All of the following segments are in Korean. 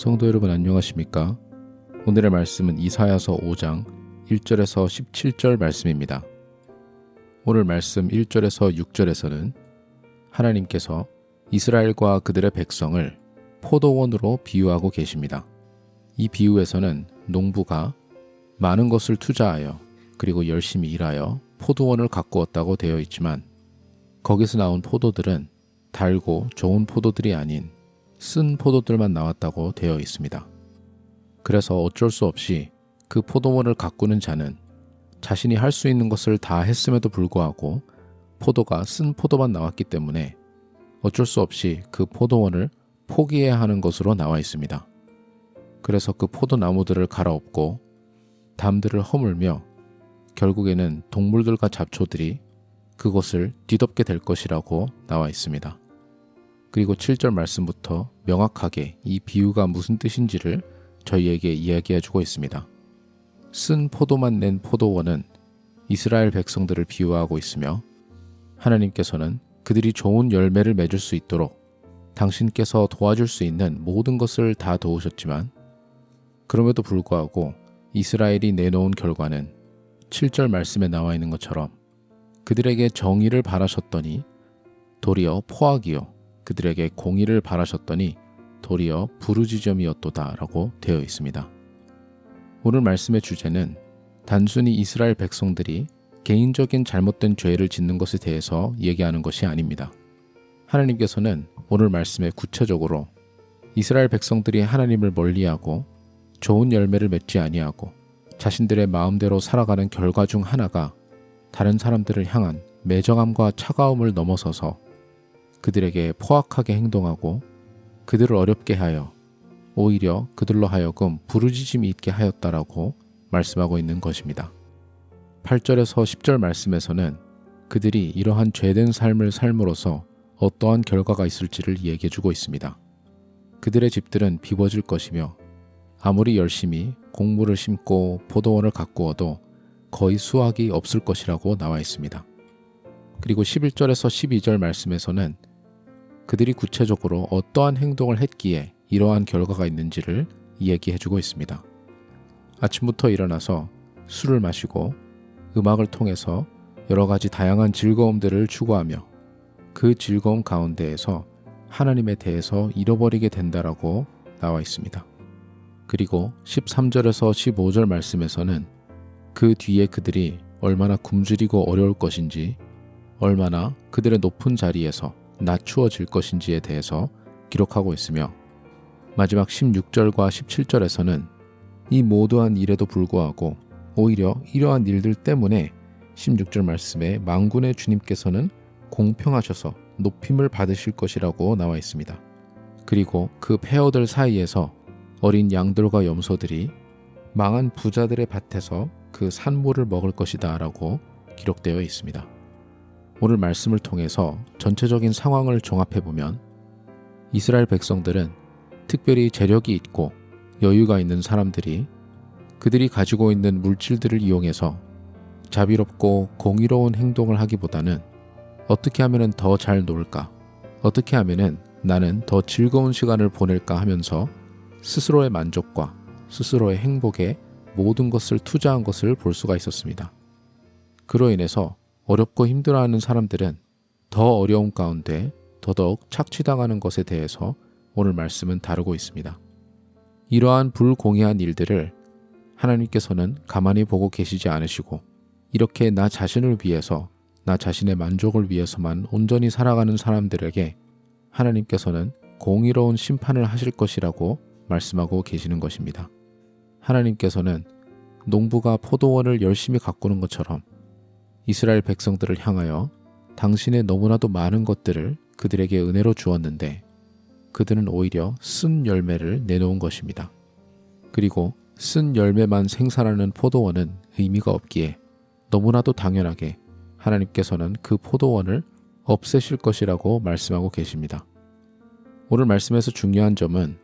성도 여러분 안녕하십니까? 오늘의 말씀은 이사야서 5장 1절에서 17절 말씀입니다. 오늘 말씀 1절에서 6절에서는 하나님께서 이스라엘과 그들의 백성을 포도원으로 비유하고 계십니다. 이 비유에서는 농부가 많은 것을 투자하여 그리고 열심히 일하여 포도원을 가꾸었다고 되어 있지만 거기서 나온 포도들은 달고 좋은 포도들이 아닌 쓴 포도들만 나왔다고 되어 있습니다. 그래서 어쩔 수 없이 그 포도원을 가꾸는 자는 자신이 할 수 있는 것을 다 했음에도 불구하고 포도가 쓴 포도만 나왔기 때문에 어쩔 수 없이 그 포도원을 포기해야 하는 것으로 나와 있습니다. 그래서 그 포도나무들을 갈아엎고 담들을 허물며 결국에는 동물들과 잡초들이 그것을 뒤덮게 될 것이라고 나와 있습니다. 그리고 7절 말씀부터 명확하게 이 비유가 무슨 뜻인지를 저희에게 이야기해주고 있습니다. 쓴 포도만 낸 포도원은 이스라엘 백성들을 비유하고 있으며 하나님께서는 그들이 좋은 열매를 맺을 수 있도록 당신께서 도와줄 수 있는 모든 것을 다 도우셨지만 그럼에도 불구하고 이스라엘이 내놓은 결과는 7절 말씀에 나와 있는 것처럼 그들에게 정의를 바라셨더니 도리어 포악이요 그들에게 공의를 바라셨더니 도리어 부르짖음이었도다 라고 되어 있습니다. 오늘 말씀의 주제는 단순히 이스라엘 백성들이 개인적인 잘못된 죄를 짓는 것에 대해서 얘기하는 것이 아닙니다. 하나님께서는 오늘 말씀에 구체적으로 이스라엘 백성들이 하나님을 멀리하고 좋은 열매를 맺지 아니하고 자신들의 마음대로 살아가는 결과 중 하나가 다른 사람들을 향한 매정함과 차가움을 넘어서서 그들에게 포악하게 행동하고 그들을 어렵게 하여 오히려 그들로 하여금 부르짖음이 있게 하였다라고 말씀하고 있는 것입니다. 8절에서 10절 말씀에서는 그들이 이러한 죄된 삶을 삶으로써 어떠한 결과가 있을지를 얘기해주고 있습니다. 그들의 집들은 비워질 것이며 아무리 열심히 곡물을 심고 포도원을 가꾸어도 거의 수확이 없을 것이라고 나와 있습니다. 그리고 11절에서 12절 말씀에서는 그들이 구체적으로 어떠한 행동을 했기에 이러한 결과가 있는지를 이야기해주고 있습니다. 아침부터 일어나서 술을 마시고 음악을 통해서 여러 가지 다양한 즐거움들을 추구하며 그 즐거움 가운데에서 하나님에 대해서 잃어버리게 된다라고 나와 있습니다. 그리고 13절에서 15절 말씀에서는 그 뒤에 그들이 얼마나 굶주리고 어려울 것인지 얼마나 그들의 높은 자리에서 낮추어질 것인지에 대해서 기록하고 있으며 마지막 16절과 17절에서는 이 모두한 일에도 불구하고 오히려 이러한 일들 때문에 16절 말씀에 만군의 주님께서는 공평하셔서 높임을 받으실 것이라고 나와 있습니다. 그리고 그 폐허들 사이에서 어린 양들과 염소들이 망한 부자들의 밭에서 그 산모를 먹을 것이다 라고 기록되어 있습니다. 오늘 말씀을 통해서 전체적인 상황을 종합해보면 이스라엘 백성들은 특별히 재력이 있고 여유가 있는 사람들이 그들이 가지고 있는 물질들을 이용해서 자비롭고 공의로운 행동을 하기보다는 어떻게 하면 더 잘 놀까? 어떻게 하면 나는 더 즐거운 시간을 보낼까 하면서 스스로의 만족과 스스로의 행복에 모든 것을 투자한 것을 볼 수가 있었습니다. 그로 인해서 어렵고 힘들어하는 사람들은 더 어려움 가운데 더더욱 착취당하는 것에 대해서 오늘 말씀은 다루고 있습니다. 이러한 불공의한 일들을 하나님께서는 가만히 보고 계시지 않으시고 이렇게 나 자신을 위해서 나 자신의 만족을 위해서만 온전히 살아가는 사람들에게 하나님께서는 공의로운 심판을 하실 것이라고 말씀하고 계시는 것입니다. 하나님께서는 농부가 포도원을 열심히 가꾸는 것처럼 이스라엘 백성들을 향하여 당신의 너무나도 많은 것들을 그들에게 은혜로 주었는데 그들은 오히려 쓴 열매를 내놓은 것입니다. 그리고 쓴 열매만 생산하는 포도원은 의미가 없기에 너무나도 당연하게 하나님께서는 그 포도원을 없애실 것이라고 말씀하고 계십니다. 오늘 말씀에서 중요한 점은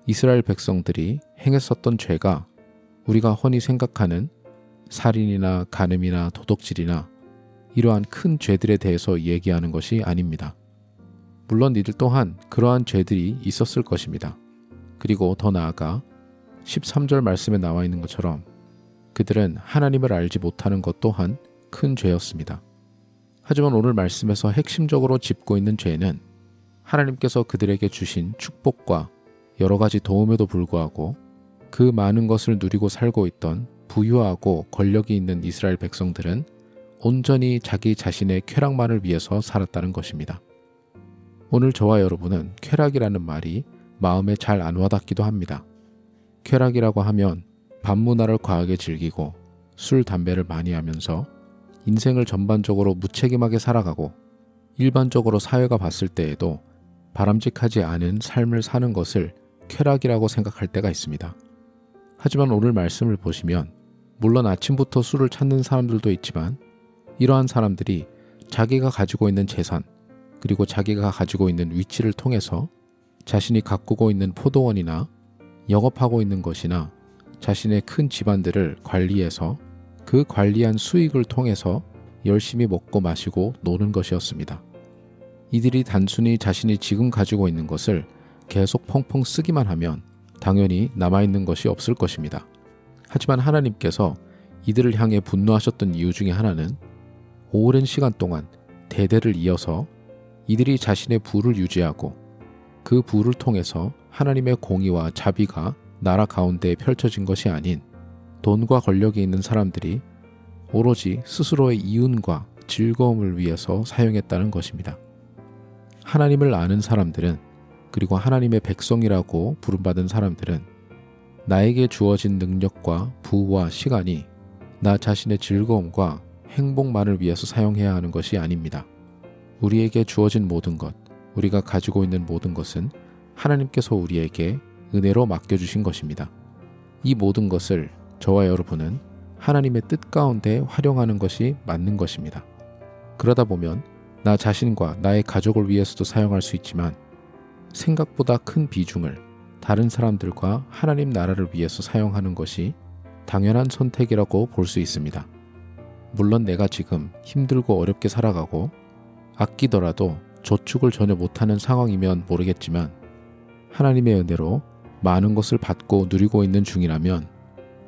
이스라엘 백성들이 행했었던 죄가 우리가 흔히 생각하는 살인이나 간음이나 도둑질이나 이러한 큰 죄들에 대해서 얘기하는 것이 아닙니다. 물론 이들 또한 그러한 죄들이 있었을 것입니다. 그리고 더 나아가 13절 말씀에 나와 있는 것처럼 그들은 하나님을 알지 못하는 것 또한 큰 죄였습니다. 하지만 오늘 말씀에서 핵심적으로 짚고 있는 죄는 하나님께서 그들에게 주신 축복과 여러 가지 도움에도 불구하고 그 많은 것을 누리고 살고 있던 부유하고 권력이 있는 이스라엘 백성들은 온전히 자기 자신의 쾌락만을 위해서 살았다는 것입니다. 오늘 저와 여러분은 쾌락이라는 말이 마음에 잘 안 와닿기도 합니다. 쾌락이라고 하면 밤문화를 과하게 즐기고 술, 담배를 많이 하면서 인생을 전반적으로 무책임하게 살아가고 일반적으로 사회가 봤을 때에도 바람직하지 않은 삶을 사는 것을 쾌락이라고 생각할 때가 있습니다. 하지만 오늘 말씀을 보시면 물론 아침부터 술을 찾는 사람들도 있지만 이러한 사람들이 자기가 가지고 있는 재산 그리고 자기가 가지고 있는 위치를 통해서 자신이 가꾸고 있는 포도원이나 영업하고 있는 것이나 자신의 큰 집안들을 관리해서 그 관리한 수익을 통해서 열심히 먹고 마시고 노는 것이었습니다. 이들이 단순히 자신이 지금 가지고 있는 것을 계속 펑펑 쓰기만 하면 당연히 남아있는 것이 없을 것입니다. 하지만 하나님께서 이들을 향해 분노하셨던 이유 중에 하나는 오랜 시간 동안 대대를 이어서 이들이 자신의 부를 유지하고 그 부를 통해서 하나님의 공의와 자비가 나라 가운데에 펼쳐진 것이 아닌 돈과 권력이 있는 사람들이 오로지 스스로의 이윤과 즐거움을 위해서 사용했다는 것입니다. 하나님을 아는 사람들은 그리고 하나님의 백성이라고 부름받은 사람들은 나에게 주어진 능력과 부와 시간이 나 자신의 즐거움과 행복만을 위해서 사용해야 하는 것이 아닙니다. 우리에게 주어진 모든 것, 우리가 가지고 있는 모든 것은 하나님께서 우리에게 은혜로 맡겨주신 것입니다. 이 모든 것을 저와 여러분은 하나님의 뜻 가운데 활용하는 것이 맞는 것입니다. 그러다 보면 나 자신과 나의 가족을 위해서도 사용할 수 있지만 생각보다 큰 비중을 다른 사람들과 하나님 나라를 위해서 사용하는 것이 당연한 선택이라고 볼 수 있습니다. 물론 내가 지금 힘들고 어렵게 살아가고 아끼더라도 저축을 전혀 못하는 상황이면 모르겠지만 하나님의 은혜로 많은 것을 받고 누리고 있는 중이라면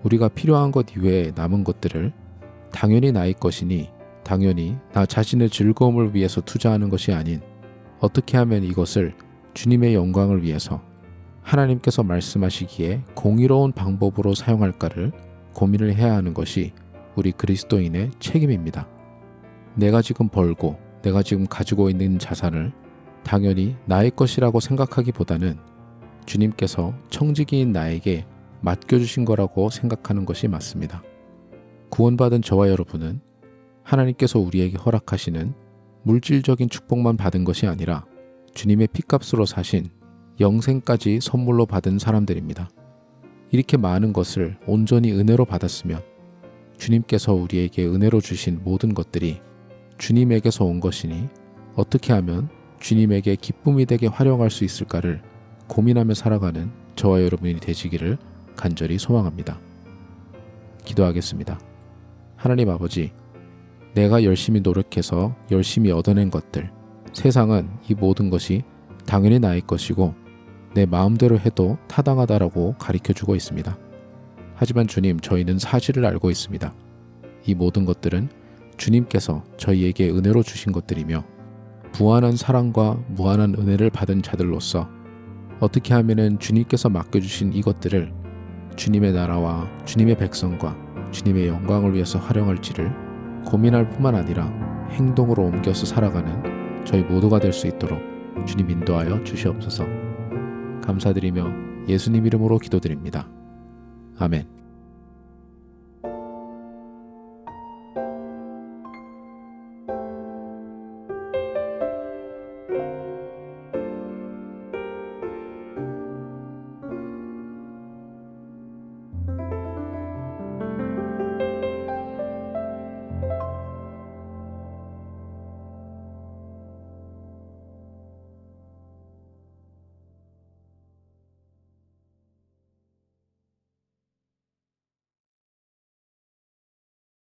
우리가 필요한 것 이외에 남은 것들을 당연히 나의 것이니 당연히 나 자신의 즐거움을 위해서 투자하는 것이 아닌 어떻게 하면 이것을 주님의 영광을 위해서 하나님께서 말씀하시기에 공의로운 방법으로 사용할까를 고민을 해야 하는 것이 우리 그리스도인의 책임입니다. 내가 지금 벌고 내가 지금 가지고 있는 자산을 당연히 나의 것이라고 생각하기보다는 주님께서 청지기인 나에게 맡겨주신 거라고 생각하는 것이 맞습니다. 구원받은 저와 여러분은 하나님께서 우리에게 허락하시는 물질적인 축복만 받은 것이 아니라 주님의 핏값으로 사신 영생까지 선물로 받은 사람들입니다. 이렇게 많은 것을 온전히 은혜로 받았으면 주님께서 우리에게 은혜로 주신 모든 것들이 주님에게서 온 것이니 어떻게 하면 주님에게 기쁨이 되게 활용할 수 있을까를 고민하며 살아가는 저와 여러분이 되시기를 간절히 소망합니다. 기도하겠습니다. 하나님 아버지, 내가 열심히 노력해서 열심히 얻어낸 것들, 세상은 이 모든 것이 당연히 나의 것이고 내 마음대로 해도 타당하다라고 가르쳐주고 있습니다. 하지만 주님, 저희는 사실을 알고 있습니다. 이 모든 것들은 주님께서 저희에게 은혜로 주신 것들이며 무한한 사랑과 무한한 은혜를 받은 자들로서 어떻게 하면 주님께서 맡겨주신 이것들을 주님의 나라와 주님의 백성과 주님의 영광을 위해서 활용할지를 고민할 뿐만 아니라 행동으로 옮겨서 살아가는 저희 모두가 될 수 있도록 주님 인도하여 주시옵소서. 감사드리며 예수님 이름으로 기도드립니다. 아멘.